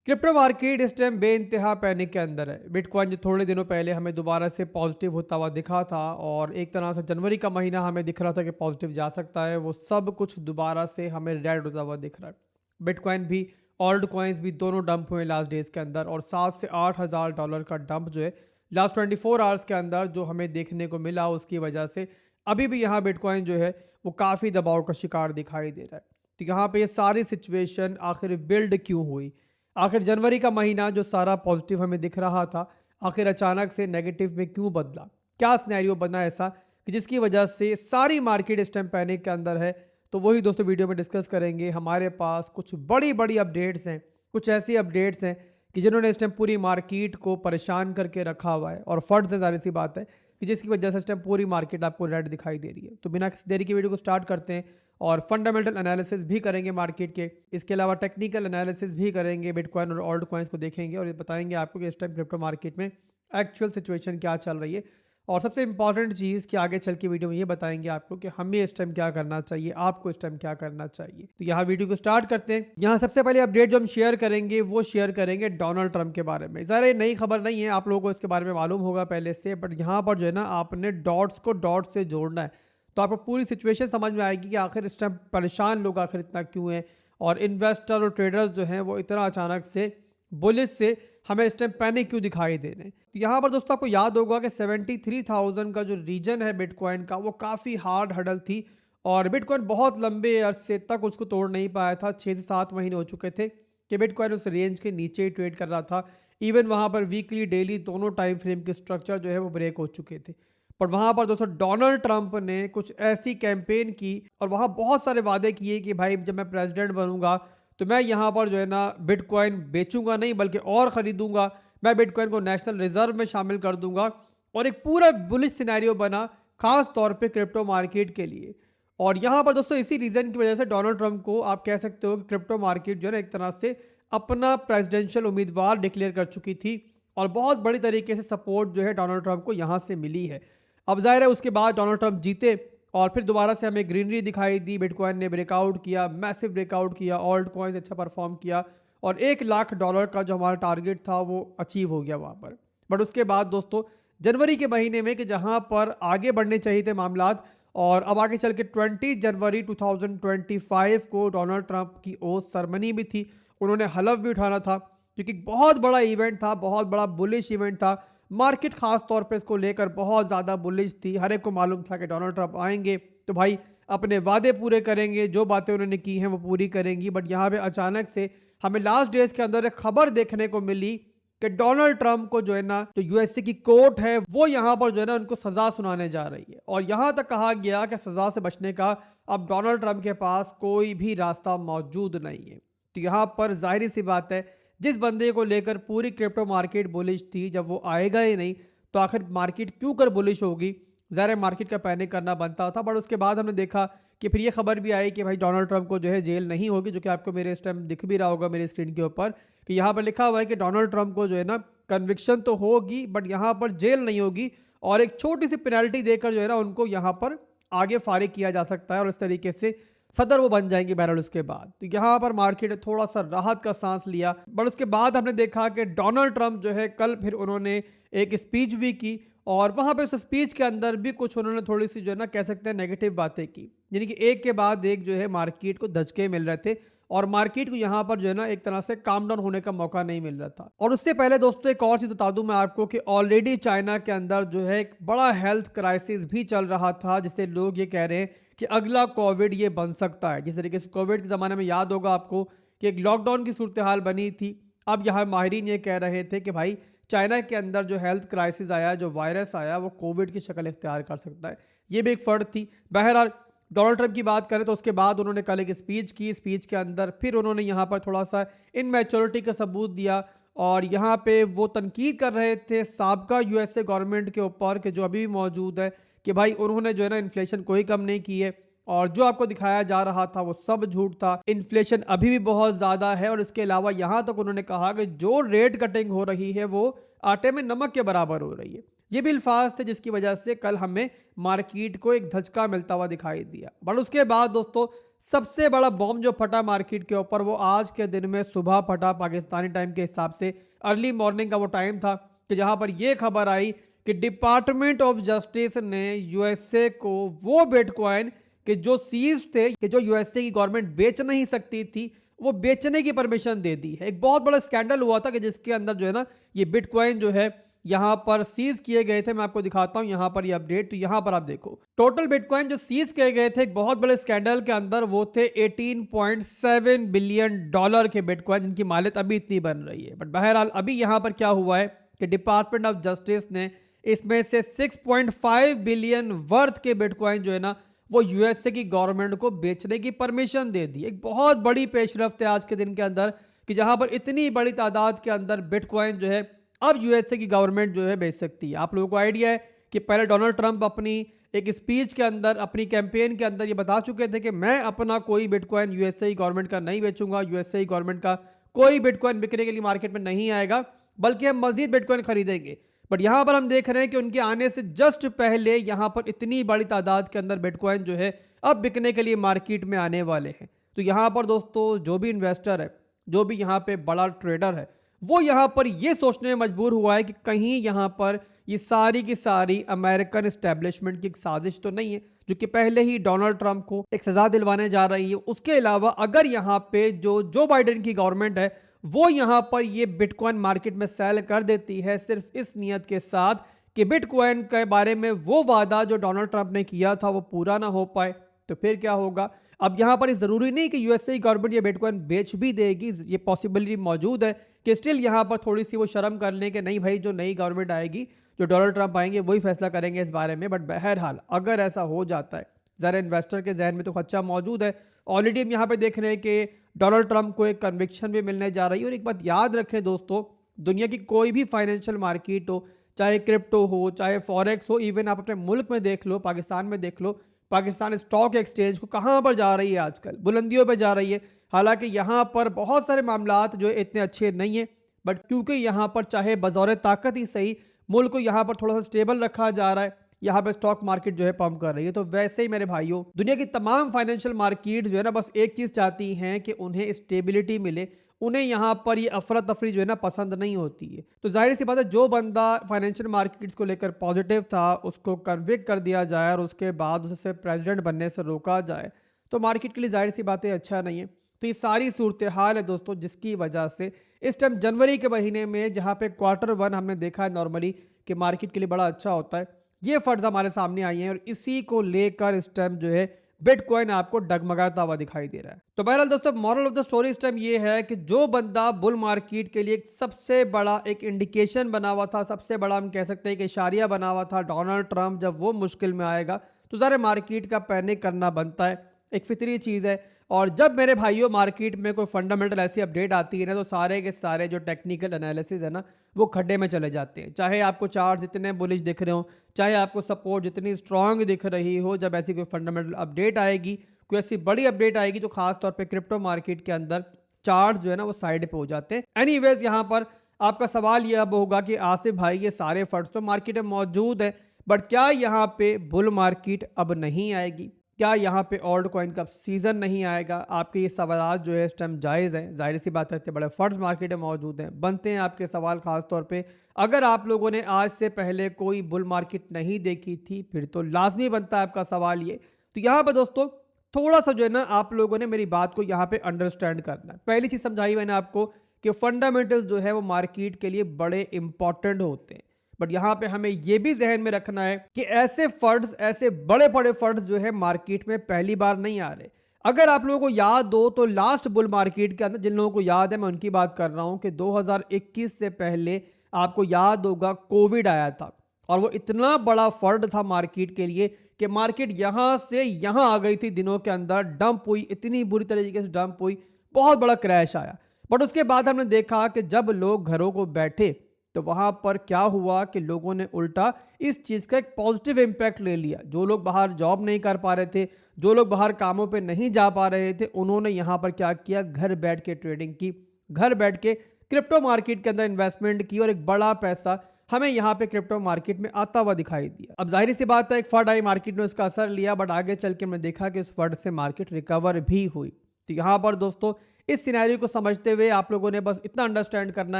Crypto market इस time बेइंतहा panic के अंदर है। बिटकॉइन जो थोड़े दिनों पहले हमें दोबारा से पॉजिटिव होता हुआ दिखा था और एक तरह से जनवरी का महीना हमें दिख रहा था कि पॉजिटिव जा सकता है, वो सब कुछ दोबारा से हमें रेड होता हुआ दिख रहा है। बिटकॉइन भी, ओल्ड कॉइन्स भी दोनों डंप हुए लास्ट डेज के अंदर और 7 से 8 हज़ार डॉलर का डंप जो है लास्ट 24 आवर्स के अंदर जो हमें देखने को मिला, उसकी वजह से अभी भी यहाँ बिटकॉइन जो है वो काफ़ी दबाव का शिकार दिखाई दे रहा है। तो यहाँ पे ये सारी सिचुएशन आखिर बिल्ड क्यों हुई? आखिर जनवरी का महीना जो सारा पॉजिटिव हमें दिख रहा था, आखिर अचानक से नेगेटिव में क्यों बदला? क्या सिनेरियो बना ऐसा कि जिसकी वजह से सारी मार्केट इस टाइम पैनिक के अंदर है? तो वही दोस्तों वीडियो में डिस्कस करेंगे। हमारे पास कुछ बड़ी बड़ी अपडेट्स हैं, कुछ ऐसी अपडेट्स हैं कि जिन्होंने इस टाइम पूरी मार्केट को परेशान करके रखा हुआ है और फर्ज है, ज़ाहिर सी बात है कि जिसकी वजह से इस टाइम पूरी मार्केट आपको रेड दिखाई दे रही है। तो बिना किसी देरी की वीडियो को स्टार्ट करते हैं और फंडामेंटल एनालिसिस भी करेंगे मार्केट के। इसके अलावा टेक्निकल एनालिसिस भी करेंगे, बिटकॉइन और ऑल्ट कॉइन्स को देखेंगे और ये बताएंगे आपको कि इस टाइम क्रिप्टो मार्केट में एक्चुअल सिचुएशन क्या चल रही है। और सबसे इंपॉर्टेंट चीज़ कि आगे चल के वीडियो में ये बताएंगे आपको कि हमें इस टाइम क्या करना चाहिए, आपको इस टाइम क्या करना चाहिए। तो यहाँ वीडियो को स्टार्ट करते हैं। यहाँ सबसे पहले अपडेट जो हम शेयर करेंगे वो शेयर करेंगे डोनाल्ड ट्रंप के बारे में। ज़रा ये नई खबर नहीं है, आप लोगों को इसके बारे में मालूम होगा पहले से, बट यहाँ पर जो है ना आपने डॉट्स को डॉट से जोड़ना है तो आपको पूरी सिचुएशन समझ में आएगी कि आखिर इस टाइम परेशान लोग आखिर इतना क्यों हैं और इन्वेस्टर और ट्रेडर्स जो हैं वो इतना अचानक से बुलिश से हमें इस टाइम पैनिक क्यों दिखाई दे रहे हैं। तो यहाँ पर दोस्तों आपको याद होगा कि 73,000 का जो रीजन है बिटकॉइन का, वो काफ़ी हार्ड हडल थी और बिटकॉइन बहुत लंबे अरसे तक उसको तोड़ नहीं पाया था। 6 से 7 महीने हो चुके थे कि बिटकॉइन उस रेंज के नीचे ही ट्रेड कर रहा था। इवन वहाँ पर वीकली डेली दोनों टाइम फ्रेम के स्ट्रक्चर जो है वो ब्रेक हो चुके थे। पर वहाँ पर दोस्तों डोनाल्ड ट्रंप ने कुछ ऐसी कैंपेन की और वहाँ बहुत सारे वादे किए कि भाई जब मैं प्रेसिडेंट बनूंगा तो मैं यहाँ पर जो है ना बिटकॉइन बेचूंगा नहीं बल्कि और ख़रीदूंगा, मैं बिटकॉइन को नेशनल रिजर्व में शामिल कर दूंगा और एक पूरा बुलिश सिनेरियो बना खास तौर पे क्रिप्टो मार्केट के लिए। और यहाँ पर दोस्तों इसी रीज़न की वजह से डोनाल्ड ट्रंप को आप कह सकते हो कि क्रिप्टो मार्केट जो है ना एक तरह से अपना प्रेसिडेंशियल उम्मीदवार डिक्लेयर कर चुकी थी और बहुत बड़ी तरीके से सपोर्ट जो है डोनाल्ड ट्रंप को यहाँ से मिली है। अब जाहिर है उसके बाद डोनाल्ड ट्रंप जीते और फिर दोबारा से हमें ग्रीनरी दिखाई दी, बिटकॉइन ने ब्रेकआउट किया, मैसिव ब्रेकआउट किया, ऑल्ट कॉइन्स अच्छा परफॉर्म किया और $1 लाख का जो हमारा टारगेट था वो अचीव हो गया वहाँ पर। बट उसके बाद दोस्तों जनवरी के महीने में कि जहाँ पर आगे बढ़ने चाहिए थे मामलात और अब आगे चल के 20 जनवरी 2025 को डोनाल्ड ट्रंप की ओथ सेरेमनी भी थी, उन्होंने हलफ भी उठाना था क्योंकि बहुत बड़ा इवेंट था, बहुत बड़ा बुलिश इवेंट था। मार्केट खास तौर पे इसको लेकर बहुत ज़्यादा बुलिश थी। हर एक को मालूम था कि डोनाल्ड ट्रंप आएंगे तो भाई अपने वादे पूरे करेंगे, जो बातें उन्होंने की हैं वो पूरी करेंगी। बट यहाँ पे अचानक से हमें लास्ट डेज के अंदर एक खबर देखने को मिली कि डोनाल्ड ट्रंप को जो है ना जो यूएसए की कोर्ट है वो यहाँ पर जो है ना उनको सजा सुनाने जा रही है और यहाँ तक कहा गया कि सजा से बचने का अब डोनाल्ड ट्रंप के पास कोई भी रास्ता मौजूद नहीं है। तो यहाँ पर जाहिर सी बात है जिस बंदे को लेकर पूरी क्रिप्टो मार्केट बुलिश थी, जब वो आएगा ही नहीं तो आखिर मार्केट क्यों कर बुलिश होगी? ज़ाहिर मार्केट का पैनिक करना बनता था। बट उसके बाद हमने देखा कि फिर ये खबर भी आई कि भाई डोनाल्ड ट्रंप को जो है जेल नहीं होगी, जो कि आपको मेरे इस टाइम दिख भी रहा होगा मेरे स्क्रीन के ऊपर कि यहाँ पर लिखा हुआ है कि डोनाल्ड ट्रंप को जो है ना कन्विक्शन तो होगी बट यहाँ पर जेल नहीं होगी और एक छोटी सी पेनल्टी देकर जो है ना उनको यहाँ पर आगे फारिग किया जा सकता है और इस तरीके से सदर वो बन जाएंगे बहरहाल उसके बाद। तो यहाँ पर मार्केट ने थोड़ा सा राहत का सांस लिया। बट उसके बाद हमने देखा कि डोनाल्ड ट्रंप जो है कल फिर उन्होंने एक स्पीच भी की और वहाँ पे उस स्पीच के अंदर भी कुछ उन्होंने थोड़ी सी जो है ना कह सकते हैं नेगेटिव बातें की, यानी कि एक के बाद एक जो है मार्केट को धचके मिल रहे थे और मार्केट को यहाँ पर जो है ना एक तरह से काम डाउन होने का मौका नहीं मिल रहा था। और उससे पहले दोस्तों एक और चीज़ बता दूं मैं आपको कि ऑलरेडी चाइना के अंदर जो है एक बड़ा हेल्थ क्राइसिस भी चल रहा था, जिससे लोग ये कह रहे हैं कि अगला कोविड ये बन सकता है। जिस तरीके से कोविड के ज़माने में याद होगा आपको कि एक लॉकडाउन की सूरत हाल बनी थी, अब यहाँ माहिरीन ये कह रहे थे कि भाई चाइना के अंदर जो हेल्थ क्राइसिस आया, जो वायरस आया, वो कोविड की शक्ल इख्तियार कर सकता है। ये भी एक फ़र्क थी। बहरहाल डोनाल्ड ट्रंप की बात करें तो उसके बाद उन्होंने कल एक स्पीच की, स्पीच के अंदर फिर उन्होंने यहाँ पर थोड़ा सा इनमैच्योरिटी का सबूत दिया और यहाँ पे वो तनकीद कर रहे थे साबका यूएसए गवर्नमेंट के ऊपर कि जो अभी भी मौजूद है कि भाई उन्होंने जो है ना इन्फ्लेशन कोई कम नहीं की है और जो आपको दिखाया जा रहा था वो सब झूठ था। इन्फ्लेशन अभी भी बहुत ज़्यादा है और इसके अलावा यहाँ तक उन्होंने कहा कि जो रेट कटिंग हो रही है वो आटे में नमक के बराबर हो रही है। ये भी अल्फाज थे जिसकी वजह से कल हमें मार्केट को एक धचका मिलता हुआ दिखाई दिया। बट उसके बाद दोस्तों सबसे बड़ा बॉम्ब जो फटा मार्केट के ऊपर वो आज के दिन में सुबह फटा पाकिस्तानी टाइम के हिसाब से। अर्ली मॉर्निंग का वो टाइम था कि जहां पर ये खबर आई कि डिपार्टमेंट ऑफ जस्टिस ने यूएसए को वो बिटकॉइन कि जो सीज थे, कि जो यूएसए की गवर्नमेंट बेच नहीं सकती थी, वो बेचने की परमिशन दे दी है। एक बहुत बड़ा स्कैंडल हुआ था कि जिसके अंदर जो है ना ये बिटकॉइन जो है यहाँ पर सीज किए गए थे। मैं आपको दिखाता हूँ यहाँ पर ये अपडेट। तो यहाँ पर आप देखो टोटल बिटकॉइन जो सीज किए गए थे एक बहुत बड़े स्कैंडल के अंदर, वो थे 18.7 बिलियन डॉलर के बिटकॉइन, जिनकी मालियत अभी इतनी बन रही है। बट बहरहाल अभी यहाँ पर क्या हुआ है कि डिपार्टमेंट ऑफ जस्टिस ने इसमें से 6.5 बिलियन वर्थ के बिटकॉइन जो है ना वो यूएसए की गवर्नमेंट को बेचने की परमिशन दे दी। एक बहुत बड़ी पेशरफ्त है आज के दिन के अंदर कि जहां पर इतनी बड़ी तादाद के अंदर बिटकॉइन जो है अब यूएसए की गवर्नमेंट जो है बेच सकती है। आप लोगों को आइडिया है कि पहले डोनाल्ड ट्रंप अपनी एक स्पीच के अंदर, अपनी कैंपेन के अंदर ये बता चुके थे कि मैं अपना कोई बिटकॉइन यूएसए की गवर्नमेंट का नहीं बेचूंगा, यूएसए की गवर्नमेंट का कोई बिटकॉइन बिकने के लिए मार्केट में नहीं आएगा, बल्कि हम मजीद बिटकॉइन खरीदेंगे। बट यहां पर हम देख रहे हैं कि उनके आने से जस्ट पहले यहां पर इतनी बड़ी तादाद के अंदर बिटकॉइन जो है अब बिकने के लिए मार्केट में आने वाले हैं। तो यहां पर दोस्तों जो भी इन्वेस्टर है, जो भी यहां पे बड़ा ट्रेडर है, वो यहां पर ये सोचने में मजबूर हुआ है कि कहीं यहां पर ये सारी की सारी अमेरिकन एस्टेब्लिशमेंट की एक साजिश तो नहीं है, जो कि पहले ही डोनाल्ड ट्रंप को एक सजा दिलवाने जा रही है। उसके अलावा अगर यहाँ पे जो बाइडेन की गवर्नमेंट है वो यहाँ पर ये बिटकॉइन मार्केट में सेल कर देती है सिर्फ इस नियत के साथ कि बिटकॉइन के बारे में वो वादा जो डोनाल्ड ट्रंप ने किया था वो पूरा ना हो पाए, तो फिर क्या होगा। अब यहाँ पर जरूरी नहीं कि यूएसए गवर्नमेंट ये बिटकॉइन बेच भी देगी, ये पॉसिबिलिटी मौजूद है कि स्टिल यहाँ पर थोड़ी सी वो शर्म कर लें कि नहीं भाई, जो नई गवर्नमेंट आएगी, जो डोनाल्ड ट्रंप आएंगे वही फैसला करेंगे इस बारे में। बट बहरहाल अगर ऐसा हो जाता है, ज़रा इन्वेस्टर के जहन में तो खर्चा मौजूद है। ऑलरेडी हम यहाँ पे देख रहे हैं कि डोनाल्ड ट्रंप को एक कन्विक्शन भी मिलने जा रही है। और एक बात याद रखें दोस्तों, दुनिया की कोई भी फाइनेंशियल मार्केट हो, चाहे क्रिप्टो हो, चाहे फॉरेक्स हो, इवन आप अपने मुल्क में देख लो, पाकिस्तान में देख लो, पाकिस्तान स्टॉक एक्सचेंज को कहाँ पर जा रही है आजकल, बुलंदियों पर जा रही है। हालांकि यहाँ पर बहुत सारे मामलात जो इतने अच्छे नहीं है, बट क्योंकि यहाँ पर चाहे बजौर ताकत ही सही मुल्क को यहाँ पर थोड़ा सा स्टेबल रखा जा रहा है, यहाँ पे स्टॉक मार्केट जो है पंप कर रही है। तो वैसे ही मेरे भाइयों, दुनिया की तमाम फाइनेंशियल मार्केट जो है ना बस एक चीज चाहती हैं कि उन्हें स्टेबिलिटी मिले, उन्हें यहाँ पर ये अफरा तफरी जो है ना पसंद नहीं होती है। तो जाहिर सी बात है, जो बंदा फाइनेंशियल मार्केट्स को लेकर पॉजिटिव था उसको कन्विक्ट कर दिया जाए और उसके बाद उसे प्रेसिडेंट बनने से रोका जाए, तो मार्केट के लिए जाहिर सी बात है अच्छा नहीं है। तो ये सारी सूरत हाल है दोस्तों, जिसकी वजह से इस टाइम जनवरी के महीने में जहाँ पे Q1 हमने देखा है नॉर्मली कि मार्केट के लिए बड़ा अच्छा होता है, ये फंड्स हमारे सामने आई हैं और इसी को लेकर इस टाइम जो है बिटकॉइन आपको डगमगाता हुआ दिखाई दे रहा है। तो बहरहाल दोस्तों, मॉरल ऑफ द स्टोरी इस टाइम ये है कि जो बंदा बुल मार्केट के लिए एक सबसे बड़ा एक इंडिकेशन बना हुआ था, सबसे बड़ा हम कह सकते हैं कि इशारिया बना हुआ था डोनाल्ड ट्रंप, जब वो मुश्किल में आएगा तो ज़रा मार्केट का पैनिक करना बनता है, एक फितरी चीज़ है। और जब मेरे भाइयों मार्केट में कोई फंडामेंटल ऐसी अपडेट आती है ना, तो सारे के सारे जो टेक्निकल एनालिसिस है ना वो खड्डे में चले जाते हैं। चाहे आपको चार्ट जितने बुलिश दिख रहे हो, चाहे आपको सपोर्ट जितनी स्ट्रांग दिख रही हो, जब ऐसी कोई फंडामेंटल अपडेट आएगी, कोई ऐसी बड़ी अपडेट आएगी, तो खास तौर पे क्रिप्टो मार्केट के अंदर चार्ट जो है ना वो साइड पे हो जाते हैं। एनीवेज, यहाँ पर आपका सवाल यह अब होगा कि आसिफ भाई ये सारे फंड्स तो मार्केट में मौजूद है, बट क्या यहाँ पे बुल मार्केट अब नहीं आएगी, क्या यहाँ पे ऑल्ट कॉइन का सीजन नहीं आएगा? आपके ये सवाल जो है इस टाइम जायज़ है, जाहिर सी बात है, इतने बड़े फंड्स मार्केट में मौजूद हैं, बनते हैं आपके सवाल। खास तौर पे अगर आप लोगों ने आज से पहले कोई बुल मार्केट नहीं देखी थी, फिर तो लाजमी बनता है आपका सवाल ये। तो यहाँ पर दोस्तों थोड़ा सा जो है ना आप लोगों ने मेरी बात को यहाँ पे अंडरस्टैंड करना है। पहली चीज़ समझाई मैंने आपको कि फंडामेंटल्स जो है वो मार्केट के लिए बड़े इंपॉर्टेंट होते हैं, बट यहाँ पे हमें ये भी जहन में रखना है कि ऐसे फंड्स, ऐसे बड़े बड़े फंड्स जो है मार्केट में पहली बार नहीं आ रहे। अगर आप लोगों को याद हो तो लास्ट बुल मार्केट के अंदर, जिन लोगों को याद है मैं उनकी बात कर रहा हूं कि 2021 से पहले आपको याद होगा कोविड आया था और वो इतना बड़ा फंड था मार्केट के लिए कि मार्केट यहां से यहां आ गई थी, दिनों के अंदर डंप हुई, इतनी बुरी तरीके से डंप हुई, बहुत बड़ा क्रैश आया। बट उसके बाद हमने देखा कि जब लोग घरों को बैठे तो वहां पर क्या हुआ कि लोगों ने उल्टा इस चीज का एक पॉजिटिव इंपैक्ट ले लिया। जो लोग बाहर जॉब नहीं कर पा रहे थे, जो लोग बाहर कामों पे नहीं जा पा रहे थे, उन्होंने यहां पर क्या किया, घर बैठ के ट्रेडिंग की, घर बैठ के क्रिप्टो मार्केट के अंदर इन्वेस्टमेंट की और एक बड़ा पैसा हमें यहाँ पे क्रिप्टो मार्केट में आता हुआ दिखाई दिया। अब जाहिर सी बात है, एक फंड आई मार्केट में, उसका असर लिया, बट आगे चल के हमने देखा कि उस फंड से मार्केट रिकवर भी हुई। तो यहाँ पर दोस्तों इस सिनेरियो को समझते हुए आप लोगों ने बस इतना अंडरस्टैंड करना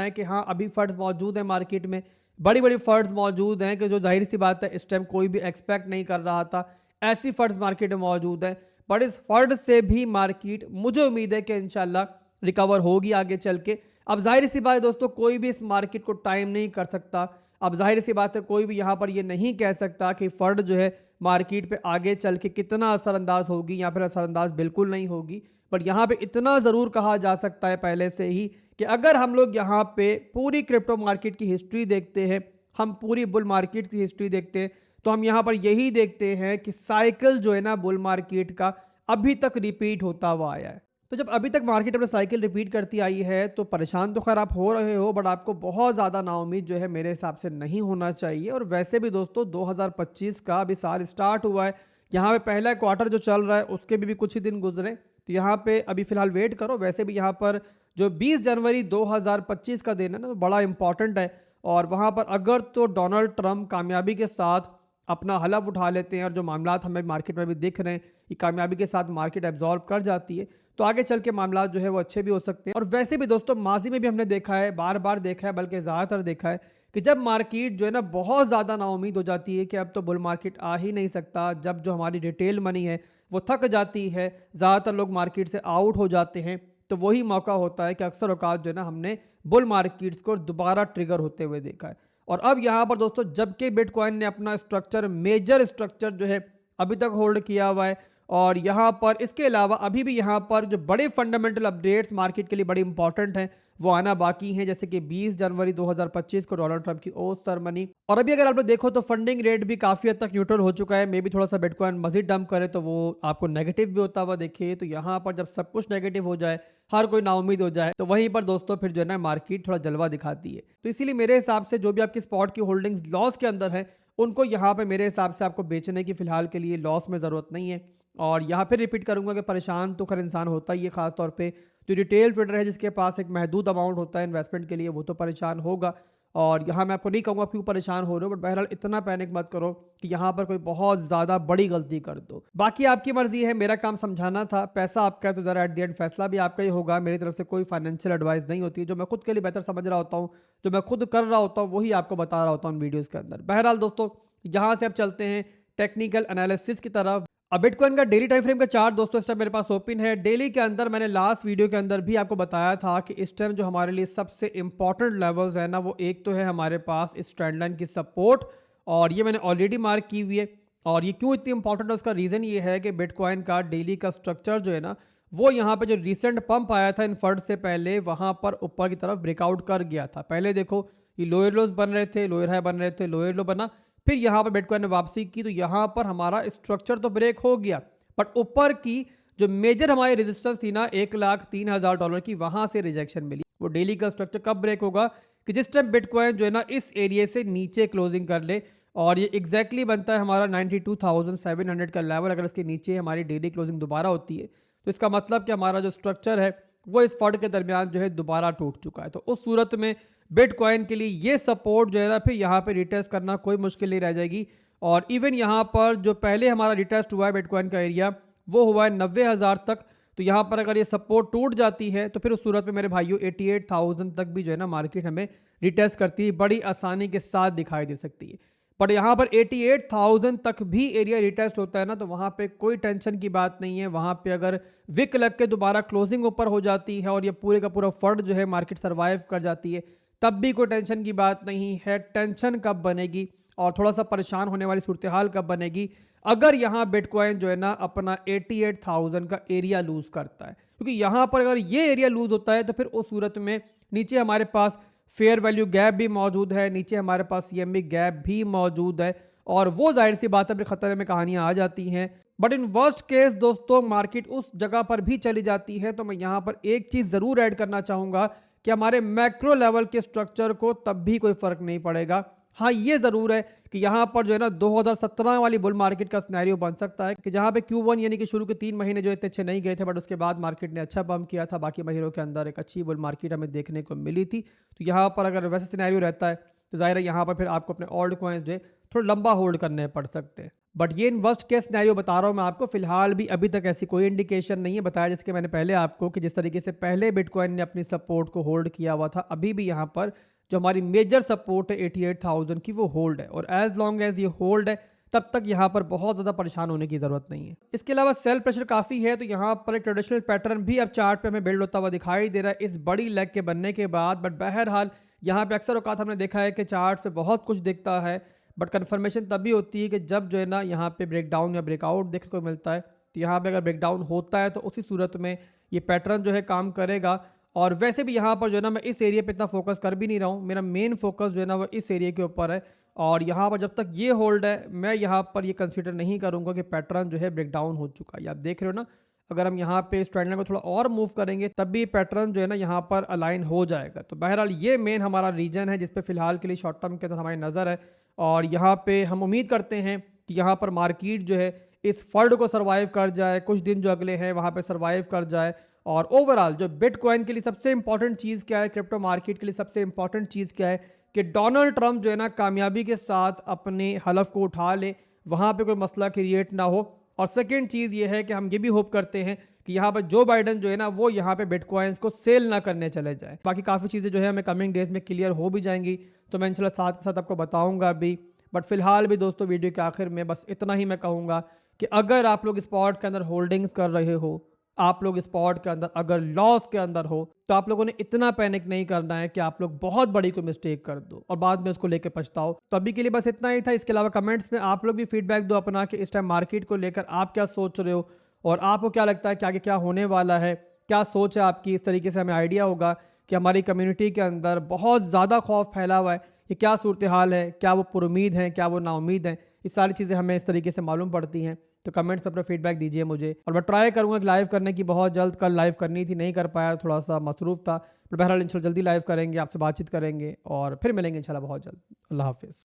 है कि हाँ, अभी फंड्स मौजूद हैं मार्केट में, बड़ी बड़ी फंड्स मौजूद हैं कि जो जाहिर सी बात है इस टाइम कोई भी एक्सपेक्ट नहीं कर रहा था, ऐसी फंड्स मार्केट में मौजूद हैं। बट इस फंड से भी मार्केट, मुझे उम्मीद है कि इंशाल्लाह रिकवर होगी आगे चल के। अब जाहिर सी बात है दोस्तों, कोई भी इस मार्केट को टाइम नहीं कर सकता। अब जाहिर सी बात है, कोई भी यहाँ पर ये नहीं कह सकता कि फंड जो है मार्केट पे आगे चल के कितना असरअंदाज होगी या फिर असरअंदाज बिल्कुल नहीं होगी। बट यहाँ पे इतना ज़रूर कहा जा सकता है पहले से ही कि अगर हम लोग यहाँ पे पूरी क्रिप्टो मार्केट की हिस्ट्री देखते हैं, हम पूरी बुल मार्केट की हिस्ट्री देखते हैं, तो हम यहाँ पर यही देखते हैं कि साइकिल जो है ना बुल मार्केट का अभी तक रिपीट होता हुआ आया है। तो जब अभी तक मार्केट अपना साइकिल रिपीट करती आई है, तो परेशान तो खैर आप हो रहे हो, बट आपको बहुत ज़्यादा नाउम्मीद जो है मेरे हिसाब से नहीं होना चाहिए। और वैसे भी दोस्तों 2025 का अभी साल स्टार्ट हुआ है, यहाँ पे पहला क्वार्टर जो चल रहा है उसके भी कुछ ही दिन गुजरे, तो यहाँ पे अभी फिलहाल वेट करो। वैसे भी यहाँ पर जो 20 जनवरी 2025 का दिन है ना, बड़ा इंपॉर्टेंट है। और वहाँ पर अगर तो डोनाल्ड ट्रंप कामयाबी के साथ अपना हलफ उठा लेते हैं और जो मामलात हमें मार्केट में भी दिख रहे हैं कि कामयाबी के साथ मार्केट एब्जॉर्ब कर जाती है, तो आगे चल के मामलात जो है वो अच्छे भी हो सकते हैं। और वैसे भी दोस्तों माजी में भी हमने देखा है, बार बार देखा है, बल्कि ज़्यादातर देखा है कि जब मार्केट जो है ना बहुत ज़्यादा नाउम्मीद हो जाती है कि अब तो बुल मार्केट आ ही नहीं सकता, जब जो हमारी रिटेल मनी है वो थक जाती है, ज़्यादातर लोग मार्केट से आउट हो जाते हैं, तो वही मौका होता है कि अक्सर औकात जो है ना हमने बुल मार्केट्स को दोबारा ट्रिगर होते हुए देखा है। और अब यहाँ पर दोस्तों जबकि बिटकॉइन ने अपना स्ट्रक्चर, मेजर स्ट्रक्चर जो है अभी तक होल्ड किया हुआ है, और यहाँ पर इसके अलावा अभी भी यहाँ पर जो बड़े फंडामेंटल अपडेट्स मार्केट के लिए बड़ी इंपॉर्टेंट हैं वो आना बाकी हैं, जैसे कि 20 जनवरी 2025 को डोनाल्ड ट्रंप की ओथ सेरेमनी। और अभी अगर आप लोग देखो तो फंडिंग रेट भी काफ़ी हद तक न्यूट्रल हो चुका है। मे भी थोड़ा सा बिटकॉइन मजीद डंप करे तो वो आपको नेगेटिव भी होता हुआ देखे। तो यहाँ पर जब सब कुछ नेगेटिव हो जाए, हर कोई नाउम्मीद हो जाए, तो वहीं पर दोस्तों फिर जो है ना मार्केट थोड़ा जलवा दिखाती है। तो इसीलिए मेरे हिसाब से जो भी आपकी स्पॉट की होल्डिंग्स लॉस के अंदर है, उनको यहाँ पे मेरे हिसाब से आपको बेचने की फिलहाल के लिए लॉस में ज़रूरत नहीं है। और यहाँ फिर रिपीट करूंगा कि परेशान तो खैर इंसान होता ही है, खास तौर पे जो रिटेल ट्रेडर है जिसके पास एक महदूद अमाउंट होता है इन्वेस्टमेंट के लिए, वो तो परेशान होगा। और यहाँ मैं आपको नहीं कहूँगा क्यों परेशान हो रहे हो, बट बहरहाल इतना पैनिक मत करो कि यहाँ पर कोई बहुत ज़्यादा बड़ी गलती कर दो। बाकी आपकी मर्जी है, मेरा काम समझाना था, पैसा आपका है तो ज़रा एट द एंड फैसला भी आपका ही होगा। मेरी तरफ से कोई फाइनेंशियल एडवाइस नहीं होती, जो मैं खुद के लिए बेहतर समझ रहा होता हूँ, जो मैं खुद कर रहा होता हूँ, वही आपको बता रहा होता हूँ वीडियोज़ के अंदर। बहरहाल दोस्तों यहाँ से अब चलते हैं टेक्निकल एनालिसिस की तरफ। अब बिटकॉइन का डेली टाइम फ्रेम का चार्ट दोस्तों इस टाइम मेरे पास ओपन है। डेली के अंदर मैंने लास्ट वीडियो के अंदर भी आपको बताया था कि इस टाइम जो हमारे लिए सबसे इंपॉर्टेंट लेवल्स है ना, वो एक तो है हमारे पास इस ट्रेंड लाइन की सपोर्ट, और ये मैंने ऑलरेडी मार्क की हुई है। और ये क्यों इतनी इंपॉर्टेंट है, उसका रीज़न ये है कि बिटकॉइन का डेली का स्ट्रक्चर जो है ना, वो यहाँ पे जो रिसेंट पंप आया था इन फंड से पहले, वहाँ पर ऊपर की तरफ ब्रेकआउट कर गया था। पहले देखो ये लोअर लोज बन रहे थे, लोअर हाई बन रहे थे, लोअर लो बना, फिर यहाँ पर बिटकॉइन ने वापसी की, तो यहाँ पर हमारा स्ट्रक्चर तो ब्रेक हो गया, बट ऊपर की जो मेजर हमारी रेजिस्टेंस थी ना $1,03,000 की, वहां से रिजेक्शन मिली। वो डेली का स्ट्रक्चर कब ब्रेक होगा कि जिस टाइम बिटकॉइन जो है ना इस एरिया से नीचे क्लोजिंग कर ले, और ये एग्जैक्टली बनता है हमारा 92,700 का लेवल। अगर इसके नीचे हमारी डेली क्लोजिंग दोबारा होती है, तो इसका मतलब कि हमारा जो स्ट्रक्चर है वो इस फंड के दरमियान जो है दोबारा टूट चुका है। तो उस सूरत में बिटकॉइन के लिए ये सपोर्ट जो है ना फिर यहाँ पे रिटेस्ट करना कोई मुश्किल नहीं रह जाएगी। और इवन यहाँ पर जो पहले हमारा रिटेस्ट हुआ है बिटकॉइन का एरिया, वो हुआ है 90,000 तक। तो यहाँ पर अगर ये सपोर्ट टूट जाती है तो फिर उस सूरत में मेरे भाइयों 88,000 तक भी जो है ना मार्केट हमें रिटेस्ट करती है, बड़ी आसानी के साथ दिखाई दे सकती है। पर यहाँ पर 88,000 तक भी एरिया रिटेस्ट होता है ना, तो वहाँ पे कोई टेंशन की बात नहीं है। वहाँ पे अगर विक लग के दोबारा क्लोजिंग ऊपर हो जाती है और ये पूरे का पूरा फंड जो है मार्केट सर्वाइव कर जाती है, तब भी कोई टेंशन की बात नहीं है। टेंशन कब बनेगी और थोड़ा सा परेशान होने वाली सूरत हाल कब बनेगी, अगर यहाँ बिटकॉइन जो है ना अपना 88,000 का एरिया लूज करता है। क्योंकि यहाँ पर अगर ये एरिया लूज होता है तो फिर उस सूरत में नीचे हमारे पास फेयर वैल्यू गैप भी मौजूद है, नीचे हमारे पास सीएमबी गैप भी मौजूद है, और वो जाहिर सी बात है फिर खतरे में कहानियां आ जाती हैं। बट इन वर्स्ट केस दोस्तों मार्केट उस जगह पर भी चली जाती है, तो मैं यहाँ पर एक चीज़ ज़रूर ऐड करना चाहूँगा कि हमारे मैक्रो लेवल के स्ट्रक्चर को तब भी कोई फ़र्क नहीं पड़ेगा। हाँ, ये ज़रूर है कि यहाँ पर जो है ना 2017 वाली बुल मार्केट का सिनेरियो बन सकता है कि जहाँ पे Q1 यानी कि शुरू के 3 महीने जो इतने अच्छे नहीं गए थे, बट उसके बाद मार्केट ने अच्छा बम किया था, बाकी महीनों के अंदर एक अच्छी बुल मार्केट हमें देखने को मिली थी। तो यहाँ पर अगर वैसा सिनेरियो रहता है तो ज़ाहिर है यहाँ पर फिर आपको अपने ओल्ड कॉइन्स जो है थोड़ा लंबा होल्ड करने पड़ सकते हैं। बट ये इन वर्स्ट केस सिनेरियो बता रहा हूँ मैं आपको, फिलहाल भी अभी तक ऐसी कोई इंडिकेशन नहीं है। बताया जैसे कि मैंने पहले आपको कि जिस तरीके से पहले बिटकॉइन ने अपनी सपोर्ट को होल्ड किया हुआ था, अभी भी यहाँ पर जो हमारी मेजर सपोर्ट है 88,000 की वो होल्ड है, और एज लॉन्ग एज ये होल्ड है तब तक यहाँ पर बहुत ज़्यादा परेशान होने की ज़रूरत नहीं है। इसके अलावा सेल प्रेशर काफ़ी है, तो यहाँ पर एक ट्रेडिशनल पैटर्न भी अब चार्ट पे हमें बिल्ड होता हुआ दिखाई दे रहा है इस बड़ी लेग के बनने के बाद। बट बहरहाल यहाँ पे अक्सर औकात हमने देखा है कि चार्ट पे बहुत कुछ दिखता है, बट कन्फर्मेशन तभी होती है कि जब जो है ना यहाँ पे ब्रेकडाउन या ब्रेकआउट देखने को मिलता है। तो यहाँ पे अगर ब्रेकडाउन होता है तो उसी सूरत में ये पैटर्न जो है काम करेगा। और वैसे भी यहाँ पर जो है ना मैं इस एरिया पे इतना फोकस कर भी नहीं रहा हूँ, मेरा मेन फोकस जो है ना वो इस एरिया के ऊपर है। और यहाँ पर जब तक ये होल्ड है मैं यहाँ पर ये कंसीडर नहीं करूँगा कि पैटर्न जो है ब्रेकडाउन हो चुका है। आप देख रहे हो ना, अगर हम यहाँ पे इस ट्रेंड लाइन को थोड़ा और मूव करेंगे तब भी पैटर्न जो है ना यहाँ पर अलाइन हो जाएगा। तो बहरहाल ये मेन हमारा रीजन है जिस पे फिलहाल के लिए शॉर्ट टर्म के अंदर हमारी नज़र है। और यहाँ पे हम उम्मीद करते हैं कि यहाँ पर मार्केट जो है इस फंड को सर्वाइव कर जाए, कुछ दिन जो अगले हैं वहाँ पे सर्वाइव कर जाए। और ओवरऑल जो बिटकॉइन के लिए सबसे इंपॉर्टेंट चीज़ क्या है, क्रिप्टो मार्केट के लिए सबसे इंपॉर्टेंट चीज़ क्या है कि डोनाल्ड ट्रंप जो है ना कामयाबी के साथ अपने हलफ को उठा ले, वहाँ पे कोई मसला क्रिएट ना हो। और सेकेंड चीज़ ये है कि हम ये भी होप करते हैं कि यहाँ पर जो बाइडन जो है ना वो यहाँ पे बिटकॉइंस को सेल ना करने चले जाए। बाकी काफ़ी चीज़ें जो है हमें कमिंग डेज में क्लियर हो भी जाएंगी, तो मैं इंशाल्लाह साथ के साथ आपको बताऊँगा भी। बट फिलहाल भी दोस्तों वीडियो के आखिर में बस इतना ही मैं कहूँगा कि अगर आप लोग स्पॉट के अंदर होल्डिंग्स कर रहे हो, आप लोग स्पॉट के अंदर अगर लॉस के अंदर हो, तो आप लोगों ने इतना पैनिक नहीं करना है कि आप लोग बहुत बड़ी कोई मिस्टेक कर दो और बाद में उसको लेकर पछताओ। तो अभी के लिए बस इतना ही था। इसके अलावा कमेंट्स में आप लोग भी फीडबैक दो अपना कि इस टाइम मार्केट को लेकर आप क्या सोच रहे हो और आपको क्या लगता है कि आगे क्या होने वाला है, क्या सोच है आपकी। इस तरीके से हमें आइडिया होगा कि हमारी कम्युनिटी के अंदर बहुत ज़्यादा खौफ फैला हुआ है, ये क्या सूरत हाल है, क्या वो पुरुमीद हैं, क्या वो नाउमीद हैं। ये सारी चीज़ें हमें इस तरीके से मालूम पड़ती हैं। तो कमेंट्स में अपना फीडबैक दीजिए मुझे, और मैं ट्राई करूँगा कि लाइव करने की बहुत जल्द। कल लाइव करनी थी, नहीं कर पाया, थोड़ा सा मसरूफ़ था। पर बहरहाल इंशाल्लाह जल्दी लाइव करेंगे, आपसे बातचीत करेंगे और फिर मिलेंगे इंशाल्लाह बहुत जल्द। अल्लाह हाफ़िज़।